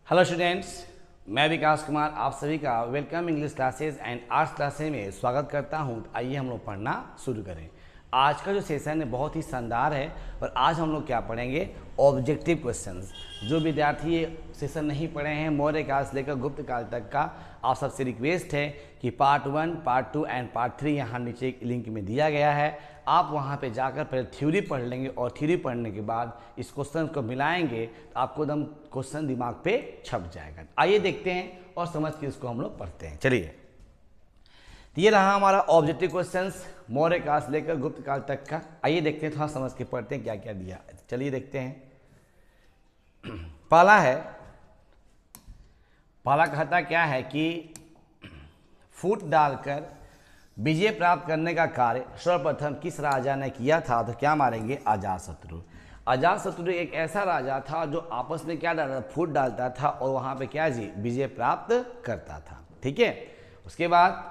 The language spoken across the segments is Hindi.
हेलो स्टूडेंट्स, मैं विकास कुमार आप सभी का welcome English classes and arts classes में स्वागत करता हूं। तो आइए हम लोग पढ़ना शुरू करें। आज का जो सेशन है बहुत ही शानदार है और आज हम लोग क्या पढ़ेंगे, ऑब्जेक्टिव क्वेश्चंस। जो विद्यार्थी ये सेशन नहीं पढ़े हैं मौर्य काल से लेकर गुप्त काल तक का, आप सबसे रिक्वेस्ट है कि पार्ट 1, पार्ट 2 एंड पार्ट 3 यहाँ नीचे एक लिंक में दिया गया है। आप वहाँ पे जाकर पहले थ्योरी पढ़ लेंगे और थ्योरी पढ़ने के बाद इस क्वेश्चन को मिलाएंगे तो आपको एकदम क्वेश्चन दिमाग पे छप जाएगा। आइए देखते हैं और समझ के इसको हम लोग पढ़ते हैं। चलिए, तो ये रहा हमारा ऑब्जेक्टिव क्वेश्चंस मौर्य काल से लेकर गुप्त काल तक का। आइए देखते हैं, थोड़ा समझ के पढ़ते हैं क्या क्या दिया। चलिए देखते हैं। पहला कहता क्या है कि फूट डालकर विजय प्राप्त करने का कार्य सर्वप्रथम किस राजा ने किया था? तो क्या मारेंगे, अजातशत्रु। अजातशत्रु एक ऐसा राजा था जो आपस में क्या डालता था, फूट डालता था और वहां पे क्या जी, विजय प्राप्त करता था। ठीक है। उसके बाद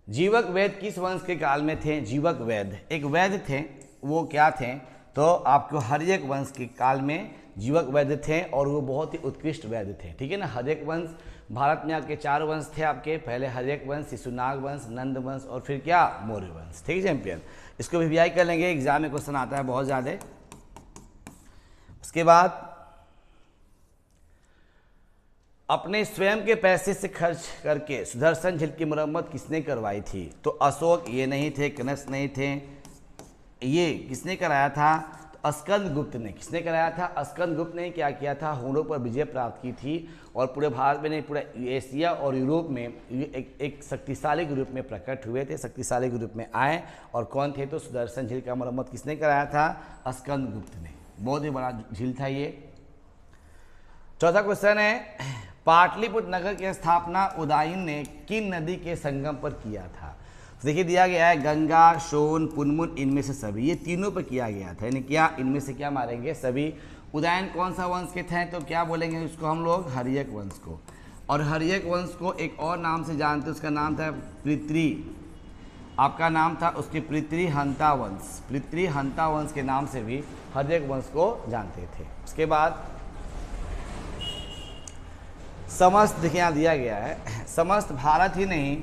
जीवक वैद्य किस वंश के काल में थे? जीवक वैद्य एक वैद्य थे, वो क्या थे तो आपको हर्यक वंश के काल में जीवक वैद्य थे और वो बहुत ही उत्कृष्ट वैद्य थे। ठीक है ना। हर्यक वंश, भारत में आपके 4 वंश थे आपके, पहले हर्यक वंश, शिशुनाग वंश, नंद वंश और फिर क्या, मौर्य वंश। ठीक है चैंपियन। इसको वीवीआई कर लेंगे, एग्जाम में क्वेश्चन आता है बहुत ज़्यादा। उसके बाद अपने स्वयं के पैसे से खर्च करके सुदर्शन झील की मरम्मत किसने करवाई थी? तो अशोक ये नहीं थे, कनश नहीं थे, ये किसने कराया था? तो स्कंद गुप्त ने। किसने कराया था? स्कंद गुप्त ने क्या किया था, हुनों पर विजय प्राप्त की थी और पूरे भारत में नहीं, पूरे एशिया और यूरोप में एक शक्तिशाली के रूप में प्रकट हुए थे, शक्तिशाली के रूप में आए। और कौन थे? तो सुदर्शन झील का मरम्मत किसने कराया था? स्कंद गुप्त ने। बहुत ही बड़ा झील था ये। चौथा क्वेश्चन है, पाटलिपुत्र नगर की स्थापना उदयन ने किन नदी के संगम पर किया था? देखिए दिया गया है गंगा, सोन, पुनमुन, इनमें से सभी, ये तीनों पर किया गया था। यानी क्या, इनमें से क्या मारेंगे, सभी। उदयन कौन सा वंश के थे? तो क्या बोलेंगे उसको हम लोग, हर्यक वंश को। और हर्यक वंश को एक और नाम से जानते, उसका नाम था पृथ्वी। आपका नाम था उसके पृथ्वीहंता वंश। पृथ्वीहंता वंश के नाम से भी हर्यक वंश को जानते थे। उसके बाद समस्त, देखिए यहाँ दिया गया है, समस्त भारत ही नहीं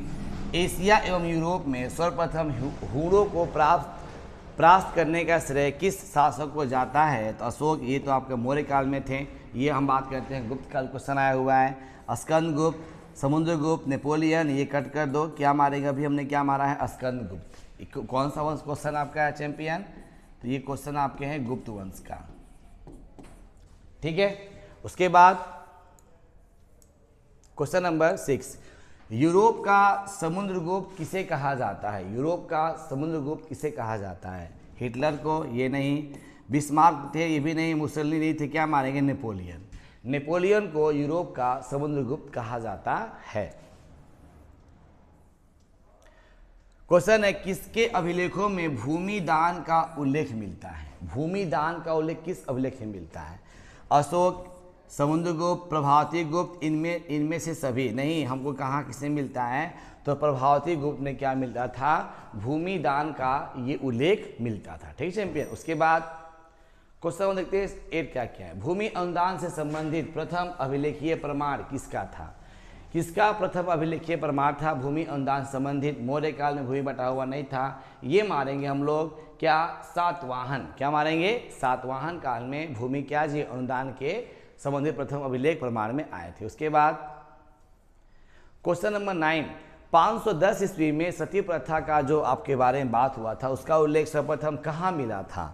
एशिया एवं यूरोप में सर्वप्रथम हुनों को प्राप्त करने का श्रेय किस शासक को जाता है? तो अशोक, ये तो आपके मौर्य काल में थे। ये हम बात करते हैं गुप्त काल, क्वेश्चन आया हुआ है। स्कंद गुप्त, समुद्रगुप्त, नेपोलियन, ये कट कर दो। क्या मारेगा? अभी हमने क्या मारा है, स्कंद गुप्त। कौन सा वंश क्वेश्चन आपका है चैंपियन? तो ये क्वेश्चन आपके हैं गुप्त वंश का। ठीक है। उसके बाद क्वेश्चन नंबर 6, यूरोप का समुद्रगुप्त किसे कहा जाता है? यूरोप का समुद्रगुप्त किसे कहा जाता है? हिटलर को? ये नहीं। बिस्मार्क थे? ये भी नहीं। मुसोलिनी नहीं थे। क्या मारेंगे, नेपोलियन। नेपोलियन को यूरोप का समुद्रगुप्त कहा जाता है। क्वेश्चन है, किसके अभिलेखों में भूमि दान का उल्लेख मिलता है? भूमि दान का उल्लेख किस अभिलेख में मिलता है? अशोक, समुद्रगुप्त, प्रभावती गुप्त, इनमें से सभी नहीं। हमको कहाँ किससे मिलता है? तो प्रभावती गुप्त ने क्या मिलता था, भूमि दान का ये उल्लेख मिलता था। ठीक है चैंपियन। उसके बाद क्वेश्चन देखते हैं 8 क्या क्या है। भूमि अनुदान से संबंधित प्रथम अभिलेखीय प्रमाण किसका था? किसका प्रथम अभिलेखीय प्रमाण था भूमि अनुदान संबंधित? मौर्य काल में भूमि बटा हुआ नहीं था। ये मारेंगे हम लोग क्या, सातवाहन। क्या मारेंगे? सातवाहन काल में भूमि क्या जी, अनुदान के संबंधित प्रथम अभिलेख प्रमाण में आए थे। उसके बाद क्वेश्चन नंबर 9, 510 ईस्वी में सती प्रथा का जो आपके बारे में बात हुआ था उसका उल्लेख सर्वप्रथम कहाँ मिला था?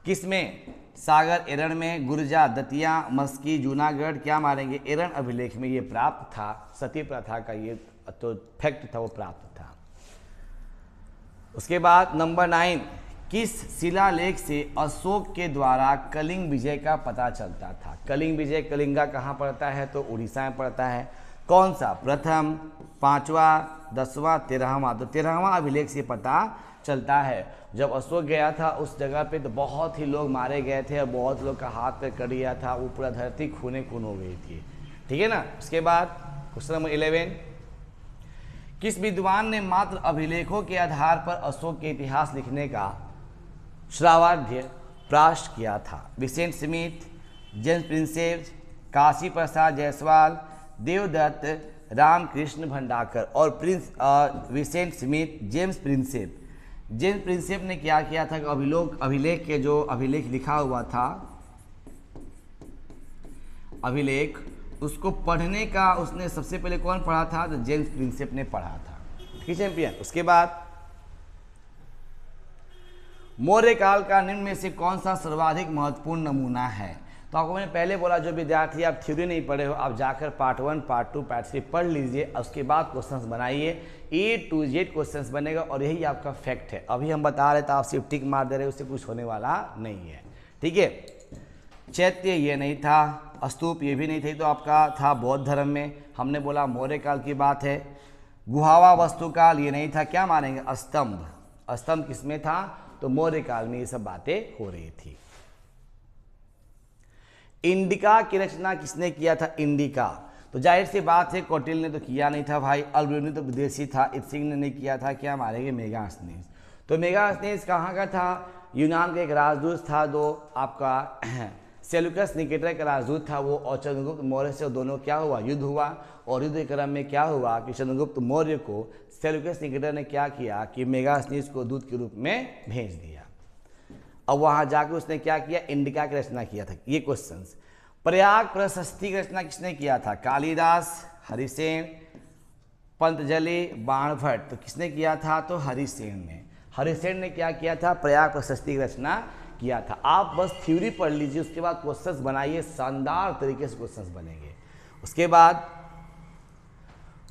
किसमें? सागर, एरण में, गुर्जा, दतिया, मस्की, जूनागढ़। क्या मारेंगे? एरण अभिलेख में ये प्राप्त था। सती प्रथा का ये तो फैक्ट था, वो प्राप्त था। उसके बाद नंबर 9, किस शिलालेख से अशोक के द्वारा कलिंग विजय का पता चलता था? कलिंग विजय, कलिंगा कहाँ पड़ता है? तो उड़ीसा में पड़ता है। कौन सा? प्रथम, 5वां, 10वां, 13वां? तो 13वां अभिलेख से पता चलता है। जब अशोक गया था उस जगह पे तो बहुत ही लोग मारे गए थे और बहुत लोग का हाथ पे कट गया था, वो पूरा धरती खूने खून हो गई थी। ठीक है ना। उसके बाद क्वेश्चन नंबर 11, किस विद्वान ने मात्र अभिलेखों के आधार पर अशोक के इतिहास लिखने का श्रावाध्य प्राप्त किया था? Vincent Smith, James Prinsep, Kashi Prasad Jayaswal, Devadatta, Ramakrishna Bhandarkar और prince Vincent Smith. James Prinsep ने क्या किया था कि अभिलेख के जो अभिलेख लिखा हुआ था, अभिलेख उसको पढ़ने का उसने सबसे पहले कौन पढ़ा था? तो जेम्स प्रिंसेप ने पढ़ा था। ठीक है चैंपियन। उसके बाद मौर्य काल का निम्न में से कौन सा सर्वाधिक महत्वपूर्ण नमूना है? तो आपको मैंने पहले बोला, जो विद्यार्थी आप थ्योरी नहीं पढ़े हो, आप जाकर पार्ट 1, पार्ट 2, पार्ट 3 पढ़ लीजिए, उसके बाद क्वेश्चंस बनाइए। A to Z क्वेश्चंस बनेगा और यही आपका फैक्ट है। अभी हम बता रहे थे, आप सिर्फ टिक मार दे रहे, उससे कुछ होने वाला नहीं है। ठीक है। चैत्य ये नहीं था, स्तूप ये भी नहीं थे, तो आपका था बौद्ध धर्म में। हमने बोला मौर्य काल की बात है। गुहावा वस्तुकाल ये नहीं था, क्या मानेंगे? स्तंभ किसमें था? तो मौर्य काल में ये सब बातें हो रही थी। इंडिका की रचना किसने किया था? इंडिका तो जाहिर सी बात है कौटिल्य ने तो किया नहीं था भाई, अल्बर्यूनी तो विदेशी था, इत्सिंग ने नहीं किया था, क्या मारेंगे? मेगास्थनीज। तो मेगास्थनीज कहाँ का था? यूनान का एक राजदूत था, जो आपका सेल्यूकस निकेटर का राजदूत था वो, और चंद्रगुप्त मौर्य से दोनों क्या हुआ? युद्ध हुआ। और युद्ध के क्रम में क्या हुआ कि चंद्रगुप्त मौर्य को सेल्यूकस निकेटर ने क्या किया कि मेगास्थनीज को दूत के रूप में भेज दिया। अब वहाँ जाकर उसने क्या किया? इंडिका की रचना किया था। ये क्वेश्चंस। प्रयाग प्रशस्ति की रचना किसने किया था? कालिदास, हरिसेन, पंतजलि, बाणभट्ट। तो किसने किया था? तो हरिसेन ने क्या किया था? प्रयाग प्रशस्ति की रचना किया था। आप बस थ्योरी पढ़ लीजिए, उसके बाद क्वेश्चंस बनाइए, शानदार तरीके से क्वेश्चंस बनेंगे। उसके बाद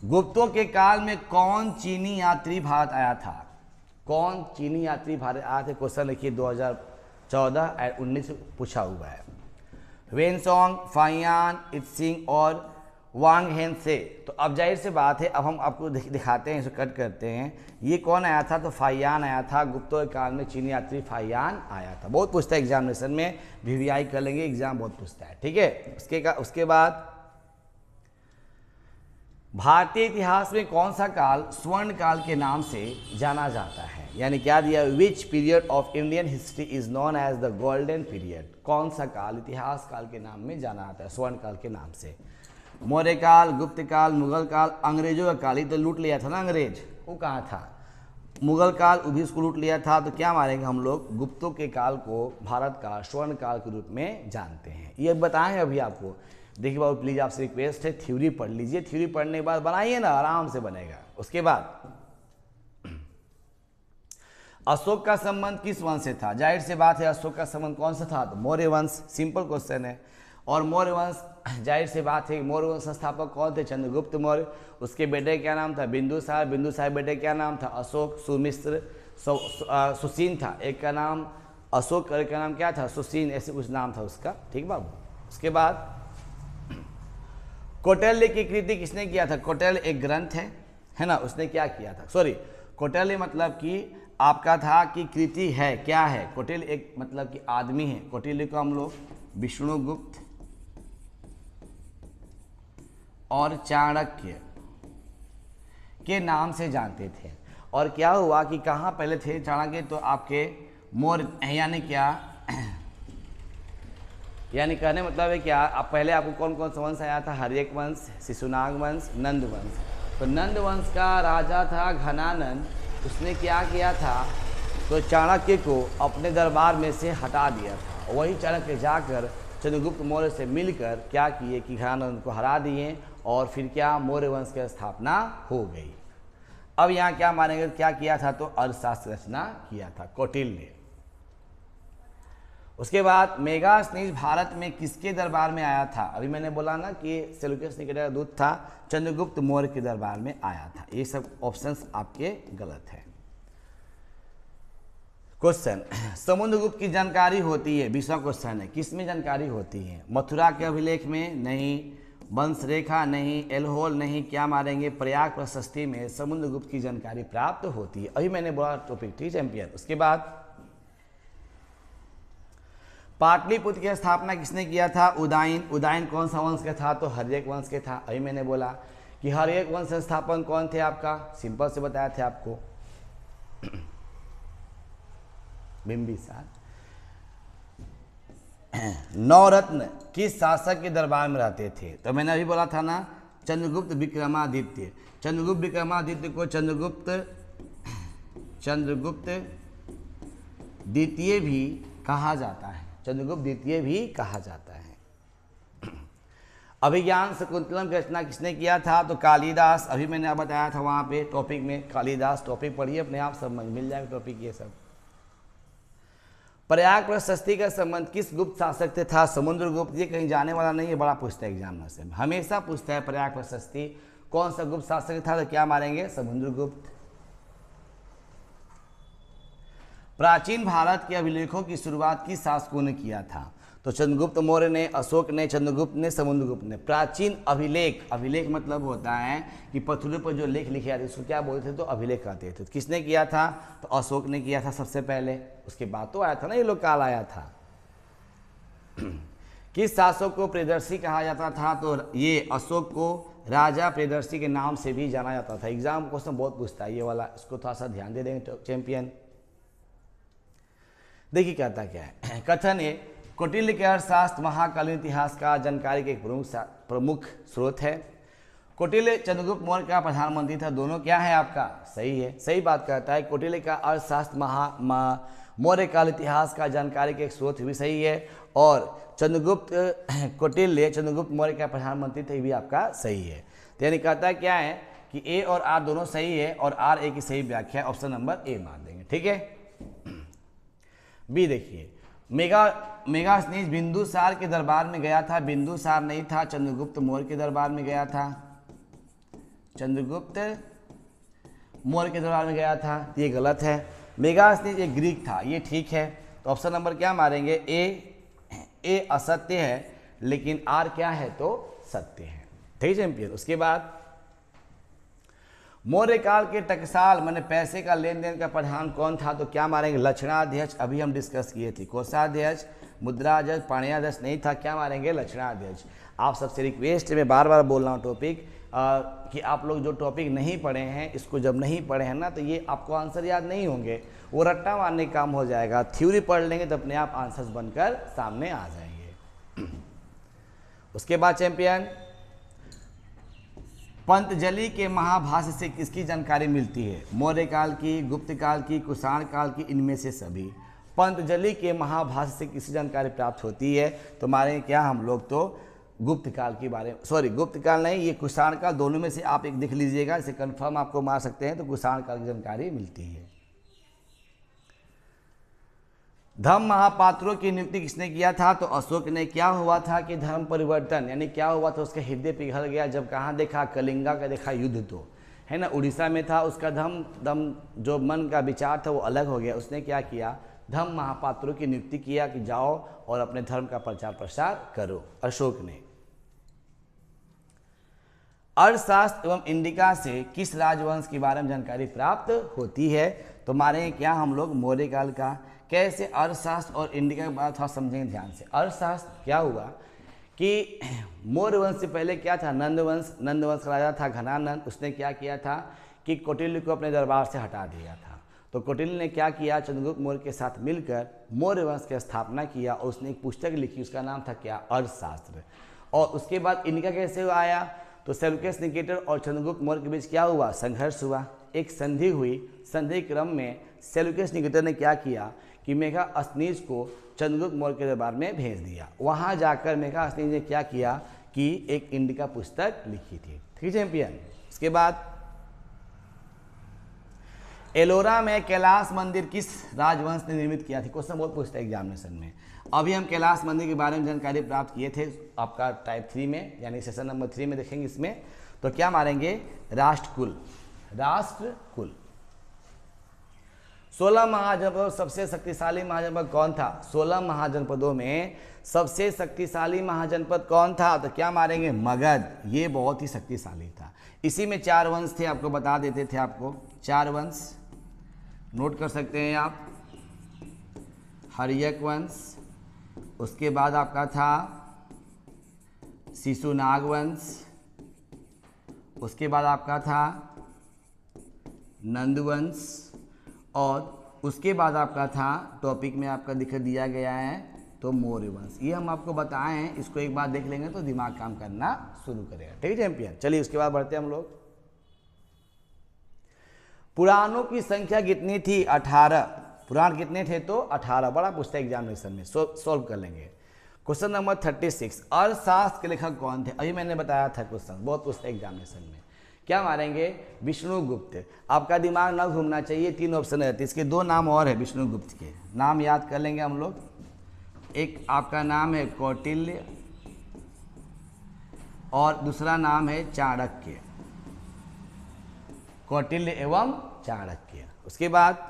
गुप्तों के काल में कौन चीनी यात्री भारत आया था? कौन चीनी यात्री भारत आया था? क्वेश्चन लिखिए, 2014 और 19 पूछा हुआ है। वेनसोंग, फाइयान, इत्सिंग और वांग हेन से। तो अब जाहिर से बात है, अब हम आपको दिखाते हैं, इसे कट करते हैं। ये कौन आया था? तो फाइयान आया था। गुप्तों के काल में चीनी यात्री फाइयान आया था। बहुत पूछता है एग्जामिनेशन में, VVI कर लेंगे, एग्जाम बहुत पूछता है। ठीक है। उसके बाद भारतीय इतिहास में कौन सा काल स्वर्ण काल के नाम से जाना जाता है? यानी क्या दिया? Which period of Indian history is known as the golden period? कौन सा काल इतिहास काल के नाम में जाना जाता है स्वर्ण काल के नाम से? मौर्य काल, गुप्त काल, मुगल काल, अंग्रेजों का काल। ही तो लूट लिया था ना अंग्रेज, वो कहाँ था? मुगल काल, वो भी उसको लूट लिया था। तो क्या मारेंगे हम लोग? गुप्तों के काल को भारत का स्वर्ण काल के रूप में जानते हैं। ये बताएं अभी आपको। देखिए बाबू प्लीज आपसे रिक्वेस्ट है, थ्योरी पढ़ लीजिए, थ्योरी पढ़ने के बाद बनाइए ना, आराम से बनेगा। उसके बाद अशोक का संबंध किस वंश से था? जाहिर से बात है, अशोक का संबंध कौन सा था? तो मौर्य वंश। सिंपल क्वेश्चन है। और मौर्य वंश, जाहिर सी बात है, मौर्य वंश संस्थापक कौन थे? चंद्रगुप्त मौर्य। उसके बेटे क्या नाम था? बिंदुसार। बिंदुसार बेटे क्या नाम था? अशोक। सुमिश्र, सुसीन था, एक का नाम अशोक, एक का नाम क्या था? सुसीन, ऐसे कुछ नाम था उसका। ठीक बाबू। उसके बाद कौटिल्य की कृति किसने किया था? कौटिल्य एक ग्रंथ है ना, उसने क्या किया था? सॉरी, कौटिल्य मतलब कि आपका था कि कृति है, क्या है? कौटिल्य एक मतलब कि आदमी है। कौटिल्य को हम लोग विष्णुगुप्त और चाणक्य के नाम से जानते थे। और क्या हुआ कि कहाँ पहले थे चाणक्य? तो आपके मौर्य, यानी क्या यानी कहने मतलब है क्या, आप पहले आपको कौन कौन सा वंश आया था? हर्यक वंश, शिशुनाग वंश, नंद वंश। तो नंद वंश का राजा था घनानंद। उसने क्या किया था? तो चाणक्य को अपने दरबार में से हटा दिया था। वही चाणक्य जाकर चंद्रगुप्त मौर्य से मिलकर क्या किए कि घनानंद को हरा दिए, और फिर क्या मौर्य वंश की स्थापना हो गई। अब यहाँ क्या मानेंगे? क्या किया था? तो अर्थशास्त्र रचना किया था कौटिल्य ने। उसके बाद मेगास्थनीज भारत में किसके दरबार में आया था? अभी मैंने बोला ना कि सेल्यूकस निकेटर का दूत था, चंद्रगुप्त मौर्य के दरबार में आया था। ये सब ऑप्शंस आपके गलत है। क्वेश्चन, समुद्रगुप्त की जानकारी होती है, 20वां क्वेश्चन है, किस में जानकारी होती है? मथुरा के अभिलेख में नहीं, वंश रेखा नहीं, एल्होल नहीं, क्या मारेंगे? प्रयाग प्रशस्ति में समुद्रगुप्त की जानकारी प्राप्त होती है। अभी मैंने बोला टॉपिक, ठीक चैंपियन। उसके बाद पाटलिपुत्र की स्थापना किसने किया था? उदयन। उदयन कौन सा वंश का था? तो हर्यक वंश के था। अभी मैंने बोला कि हर्यक वंश संस्थापन कौन थे आपका? सिंपल से बताया थे आपको, बिंबिसार। नवरत्न किस शासक के दरबार में रहते थे? तो मैंने अभी बोला था ना, चंद्रगुप्त विक्रमादित्य। चंद्रगुप्त विक्रमादित्य को चंद्रगुप्त द्वितीय भी कहा जाता है। चंद्रगुप्त द्वितीय भी कहा जाता है। अभिज्ञान शकुंतलम की रचना किसने किया था? तो कालिदास। अभी मैंने आप बताया था वहाँ पे टॉपिक में, कालिदास टॉपिक पढ़िए, अपने आप सब मिल जाएगा टॉपिक ये सब। प्रयाग प्रशस्ति का संबंध किस गुप्त शासक से था? समुद्रगुप्त। ये कहीं जाने वाला नहीं है, बड़ा पूछता है एग्जामिनर से, हमेशा पूछता है प्रयाग प्रशस्ति कौन सा गुप्त शासक था, तो क्या मारेंगे? समुद्रगुप्त। प्राचीन भारत के अभिलेखों की शुरुआत किस शासकों ने किया था? तो चंद्रगुप्त मौर्य ने, अशोक ने, चंद्रगुप्त ने, समुद्रगुप्त ने। प्राचीन अभिलेख, अभिलेख मतलब होता है कि पत्थरों पर जो लेख लिखे जाते इसको क्या बोलते थे? तो अभिलेख कहते थे। तो किसने किया था? तो अशोक ने किया था सबसे पहले, उसके बाद तो आया था ना ये लोग, काल आया था। किस शासक को प्रियदर्शी कहा जाता था? तो ये अशोक को राजा प्रियदर्शी के नाम से भी जाना जाता था। एग्जाम क्वेश्चन बहुत पूछता है ये वाला, इसको थोड़ा सा ध्यान दे देंगे चैंपियन। देखिए कहता क्या है, कथन है कौटिल्य के अर्थशास्त्र महाकालीन इतिहास का जानकारी के एक प्रमुख स्रोत है। कौटिल्य चंद्रगुप्त मौर्य का प्रधानमंत्री था, दोनों क्या है आपका? सही है, सही बात कहता है। कौटिल्य का अर्थशास्त्र मौर्य काल इतिहास का जानकारी के एक स्रोत भी सही है। और कौटिल्य चंद्रगुप्त मौर्य का प्रधानमंत्री थे भी आपका सही है। तो यानी कहता है क्या है कि ए और आर दोनों सही है और आर ए की सही व्याख्या, ऑप्शन नंबर ए मान देंगे। ठीक है। बी देखिए, मेगास्थनीज बिंदुसार के दरबार में गया था। बिंदुसार नहीं था, चंद्रगुप्त मौर्य के दरबार में गया था। चंद्रगुप्त मौर्य के दरबार में गया था, ये गलत है। मेगास्थनीज एक ग्रीक था, ये ठीक है। तो ऑप्शन नंबर क्या मारेंगे? ए असत्य है, लेकिन आर क्या है? तो सत्य है। ठीक चैंपियन। उसके बाद मौर्य काल के टकसाल माने पैसे का लेन देन का प्रधान कौन था? तो क्या मारेंगे? लक्षणाध्यक्ष। अभी हम डिस्कस किए थे, कोषाध्यक्ष, मुद्राध्यक्ष, पाणियाध्यक्ष नहीं था, क्या मारेंगे? लक्षणाध्यक्ष। आप सबसे रिक्वेस्ट है, मैं बार बार बोल रहा हूँ टॉपिक कि आप लोग जो टॉपिक नहीं पढ़े हैं, इसको जब नहीं पढ़े हैं ना, तो ये आपको आंसर याद नहीं होंगे, वो रट्टा मारने का काम हो जाएगा। थ्योरी पढ़ लेंगे तो अपने आप आंसर्स बनकर सामने आ जाएंगे। उसके बाद चैंपियन, पंतजलि के महाभाष्य से किसकी जानकारी मिलती है? मौर्य काल की, गुप्त काल की, कुषाण काल की, इनमें से सभी। पंतजलि के महाभाष्य से किसकी जानकारी प्राप्त होती है? तो हमारे क्या हम लोग तो गुप्त काल के बारे में, सॉरी गुप्त काल नहीं, ये कुषाण काल, दोनों में से आप एक देख लीजिएगा, इसे कंफर्म आपको मार सकते हैं। तो कुषाण काल की जानकारी मिलती है। धर्म महापात्रों की नियुक्ति किसने किया था? तो अशोक ने। क्या हुआ था कि धर्म परिवर्तन, यानी क्या हुआ था, उसका हृदय पिघल गया जब कहाँ देखा? कलिंगा का देखा युद्ध, तो है ना, उड़ीसा में था। उसका धर्म जो मन का विचार था वो अलग हो गया। उसने क्या किया? धर्म महापात्रों की नियुक्ति किया कि जाओ और अपने धर्म का प्रचार प्रसार करो, अशोक ने। अर्थशास्त्र एवं इंडिका से किस राजवंश के बारे में जानकारी प्राप्त होती है? तो मारे क्या हम लोग? मौर्य काल का। कैसे? अर्थशास्त्र और इंडिका के बारे थोड़ा समझेंगे ध्यान से। अर्थशास्त्र क्या हुआ कि मौर्य वंश से पहले क्या था? नंदवंश। नंदवंश का राजा था घनानंद। उसने क्या किया था कि कौटिल्य को अपने दरबार से हटा दिया था। तो कौटिल्य ने क्या किया? चंद्रगुप्त मौर्य के साथ मिलकर मौर्य वंश की स्थापना किया और उसने एक पुस्तक लिखी, उसका नाम था क्या? अर्थशास्त्र। और उसके बाद इनका कैसे आया? तो सेल्यूकस निकेटर और चंद्रगुप्त मौर्य के बीच क्या हुआ? संघर्ष हुआ, एक संधि हुई। संधि क्रम में सेल्यूकस निकेटर ने क्या किया कि मेगास्थनीज को चंद्रगुप्त मौर्य के दरबार में भेज दिया। वहाँ जाकर मेगास्थनीज ने क्या किया कि एक इंडिका पुस्तक लिखी थी। ठीक है चैंपियन। उसके बाद एलोरा में कैलाश मंदिर किस राजवंश ने निर्मित किया था? क्वेश्चन बहुत पूछता है एग्जामिनेशन में। अभी हम कैलाश मंदिर के बारे में जानकारी प्राप्त किए थे आपका टाइप 3 में, यानी सेशन नंबर 3 में देखेंगे इसमें। तो क्या मारेंगे? राष्ट्रकुल। राष्ट्रकुल। 16 महाजनपदों सबसे शक्तिशाली महाजनपद कौन था? 16 महाजनपदों में सबसे शक्तिशाली महाजनपद कौन था? तो क्या मारेंगे? मगध। ये बहुत ही शक्तिशाली था। इसी में 4 वंश थे, आपको बता देते थे आपको। 4 वंश नोट कर सकते हैं आप। हर्यक वंश, उसके बाद आपका था शिशुनाग वंश, उसके बाद आपका था नंदवंश, और उसके बाद आपका था टॉपिक में आपका दिखा दिया गया है तो मौर्य वंश। ये हम आपको बताए हैं, इसको एक बार देख लेंगे तो दिमाग काम करना शुरू करेगा। ठीक है चैंपियन, चलिए उसके बाद बढ़ते हैं हम लोग। पुराणों की संख्या कितनी थी? 18। पुराण कितने थे? तो 18। बड़ा पूछता है एग्जामिनेशन में, सॉल्व कर लेंगे। क्वेश्चन नंबर 36, अर्थशास्त्र के लेखक कौन थे? अभी मैंने बताया था क्वेश्चन, बहुत पूछता है एग्जामिनेशन में। क्या मारेंगे? विष्णुगुप्त। आपका दिमाग ना घूमना चाहिए, 3 ऑप्शन रहते हैं, इसके 2 नाम और है विष्णुगुप्त के, नाम याद कर लेंगे हम लोग। एक आपका नाम है कौटिल्य और दूसरा नाम है चाणक्य, कौटिल्य एवं चाणक्य। उसके बाद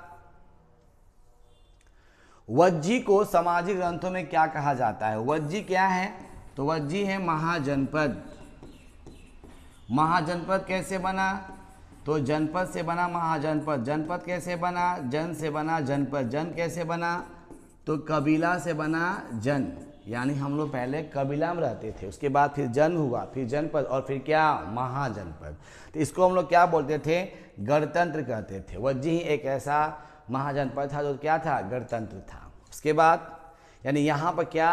वज्जी को सामाजिक ग्रंथों में क्या कहा जाता है? वज्जी क्या है? तो वज्जी है महाजनपद। महाजनपद कैसे बना? तो जनपद से बना महाजनपद। जनपद कैसे बना? जन से बना जनपद। जन कैसे बना? तो कबीला से बना जन, यानी हम लोग पहले कबीला में रहते थे, उसके बाद फिर जन हुआ, फिर जनपद और फिर क्या? महाजनपद। तो इसको हम लोग क्या बोलते थे? गणतंत्र कहते थे। वज्जी ही एक ऐसा महाजनपद था जो क्या था? गणतंत्र था। उसके बाद यानी यहाँ पर क्या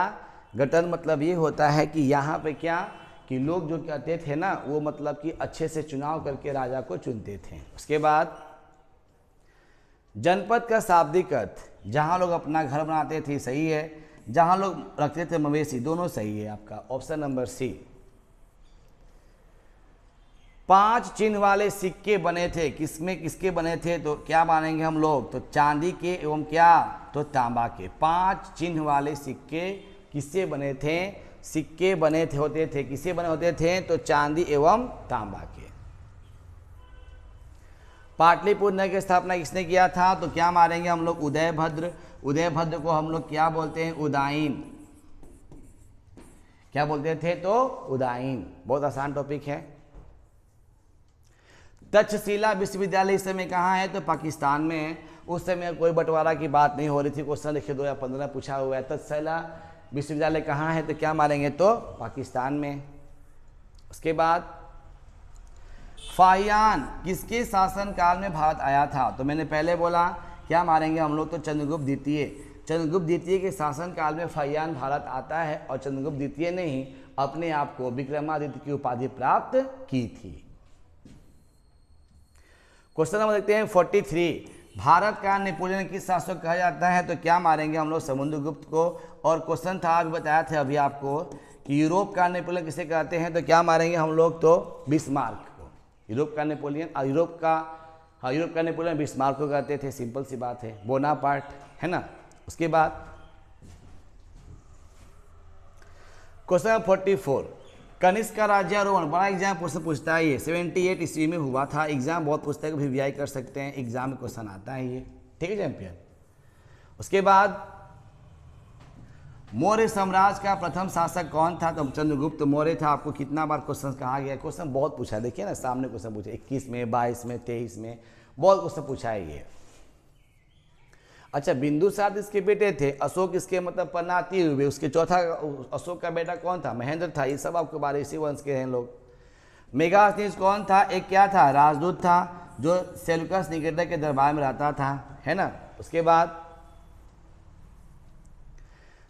गणतंत्र मतलब ये होता है कि यहाँ पे क्या कि लोग जो कहते थे ना वो मतलब कि अच्छे से चुनाव करके राजा को चुनते थे। उसके बाद जनपद का शाब्दिक अर्थ जहाँ लोग अपना घर बनाते थे, सही है, जहाँ लोग रखते थे मवेशी, दोनों सही है आपका ऑप्शन नंबर सी। 5 चिन्ह वाले सिक्के बने थे, किसमें किसके बने थे? तो क्या मानेंगे हम लोग? तो चांदी के एवं क्या? तो तांबा के। 5 चिन्ह वाले सिक्के किससे बने थे? सिक्के बने थे होते थे, किससे बने होते थे? तो चांदी एवं तांबा के। पाटलिपुत्र नगर की स्थापना किसने किया था? तो क्या मारेंगे हम लोग? उदयभद्र। उदयभद्र को हम लोग क्या बोलते हैं? उदाईन। क्या बोलते थे? तो उदाईन। बहुत आसान टॉपिक है। तक्षशिला विश्वविद्यालय इस समय कहाँ है? तो पाकिस्तान में है। उस समय कोई बंटवारा की बात नहीं हो रही थी। क्वेश्चन देखिए 2015 पूछा हुआ है, तक्षशिला विश्वविद्यालय कहाँ है? तो क्या मारेंगे? तो पाकिस्तान में। उसके बाद फाहियान किसके शासनकाल में भारत आया था? तो मैंने पहले बोला क्या मारेंगे हम लोग? तो चंद्रगुप्त द्वितीय। चंद्रगुप्त द्वितीय के शासनकाल में फाहियान भारत आता है और चंद्रगुप्त द्वितीय ने ही अपने आप को विक्रमादित्य की उपाधि प्राप्त की थी। क्वेश्चन नंबर देखते हैं 43, भारत का नेपोलियन किस शासक कहा जाता है? तो क्या मारेंगे हम लोग? समुद्रगुप्त को। और क्वेश्चन था अभी बताया था अभी आपको कि यूरोप का नेपोलियन किसे कहते हैं? तो क्या मारेंगे हम लोग? तो बिस्मार्क को। यूरोप का नेपोलियन, यूरोप का नेपोलियन बिस्मार्क को कहते थे, सिंपल सी बात है। बोनापार्ट है ना। उसके बाद क्वेश्चन 44, कनिष्क का राज्यारोहण, बड़ा एग्जाम क्वेश्चन पूछता है ये, 78 ईस्वी में हुआ था। एग्जाम बहुत पूछता है, वीवीआई कर सकते हैं, एग्जाम में क्वेश्चन आता है ये। ठीक है चैंपियन। उसके बाद मौर्य साम्राज्य का प्रथम शासक कौन था? तो चंद्रगुप्त मौर्य था। आपको कितना बार क्वेश्चन कहा गया? क्वेश्चन बहुत पूछा है, देखिए ना सामने क्वेश्चन पूछे 21 में, 22 में, 23 में, बहुत क्वेश्चन पूछा है ये। अच्छा, बिंदुसार इसके बेटे थे, अशोक इसके मतलब पन्नाती हुए, उसके चौथा अशोक का बेटा कौन था? महेंद्र था। ये सब आपके बारे इसी वंश के हैं लोग। मेगास्थनीज कौन था? एक क्या था? राजदूत था जो सेल्यूकस निकेटर के दरबार में रहता था, है ना। उसके बाद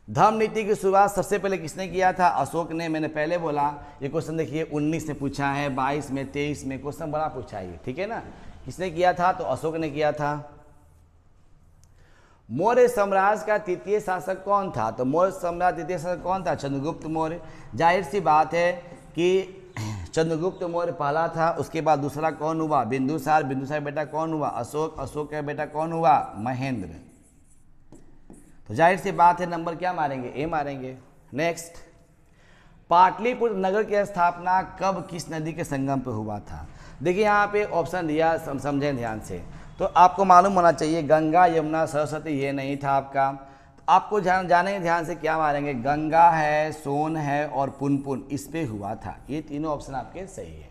धर्म नीति की शुरुआत सबसे पहले किसने किया था? अशोक ने। मैंने पहले बोला ये क्वेश्चन देखिए 19 में पूछा है, 22 में, 23 में, क्वेश्चन बड़ा पूछा है ये, ठीक है ना। किसने किया था? तो अशोक ने किया था। मौर्य साम्राज्य का तृतीय शासक कौन था? तो मौर्य साम्राज्य तृतीय शासक कौन था? चंद्रगुप्त मौर्य। जाहिर सी बात है कि चंद्रगुप्त मौर्य पहला था। उसके बाद दूसरा कौन हुआ? बिंदुसार। बिंदुसार बेटा कौन हुआ? अशोक। अशोक का बेटा कौन हुआ? महेंद्र। तो जाहिर सी बात है नंबर क्या मारेंगे? ए मारेंगे। नेक्स्ट, पाटलिपुत्र नगर की स्थापना कब किस नदी के संगम पर हुआ था? देखिए यहाँ पे ऑप्शन दिया, समझें ध्यान से। तो आपको मालूम होना चाहिए गंगा, यमुना, सरस्वती, ये नहीं था आपका। तो आपको जाने ध्यान से क्या मारेंगे? गंगा है, सोन है और पुनपुन, इस पे हुआ था। ये तीनों ऑप्शन आपके सही है।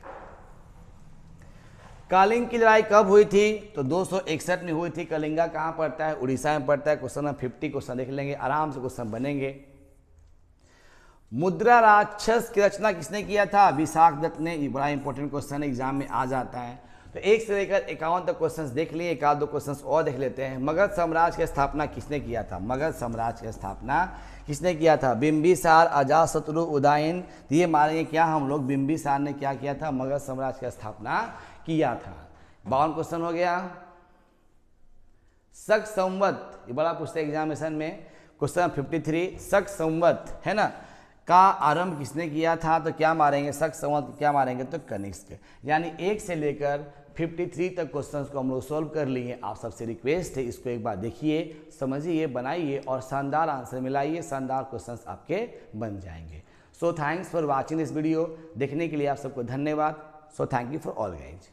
कलिंग की लड़ाई कब हुई थी? तो 261 में हुई थी। कलिंगा कहाँ पड़ता है? उड़ीसा में पड़ता है। क्वेश्चन नंबर 50 क्वेश्चन देख लेंगे, आराम से क्वेश्चन बनेंगे। मुद्रा राक्षस की रचना किसने किया था? विशाखदत्त ने। बड़ा इंपॉर्टेंट क्वेश्चन एग्जाम में आ जाता है। तो 1 से लेकर 51 तक क्वेश्चंस देख लिए, एक आध दो क्वेश्चंस और देख लेते हैं। मगध साम्राज्य की स्थापना किसने किया था? मगध साम्राज्य की स्थापना किसने किया था? बिंबिसार, अजातशत्रु, उदयन। ये मारेंगे क्या हम लोग? बिंबिसार ने क्या किया था? मगध साम्राज्य की स्थापना किया था। 52 क्वेश्चन हो गया। शक संवत, ये बड़ा पूछते एग्जामिनेशन में, क्वेश्चन 53। शक संवत है ना का आरंभ किसने किया था? तो क्या मारेंगे? शक संवत क्या मारेंगे? तो कनिष्क। यानी 1 से लेकर 53 तक क्वेश्चंस को हम लोग सॉल्व कर लिए। आप सबसे रिक्वेस्ट है इसको एक बार देखिए, समझिए, बनाइए और शानदार आंसर मिलाइए, शानदार क्वेश्चंस आपके बन जाएंगे। So thanks for watching this video. देखने के लिए आप सबको धन्यवाद। So thank you for all guys.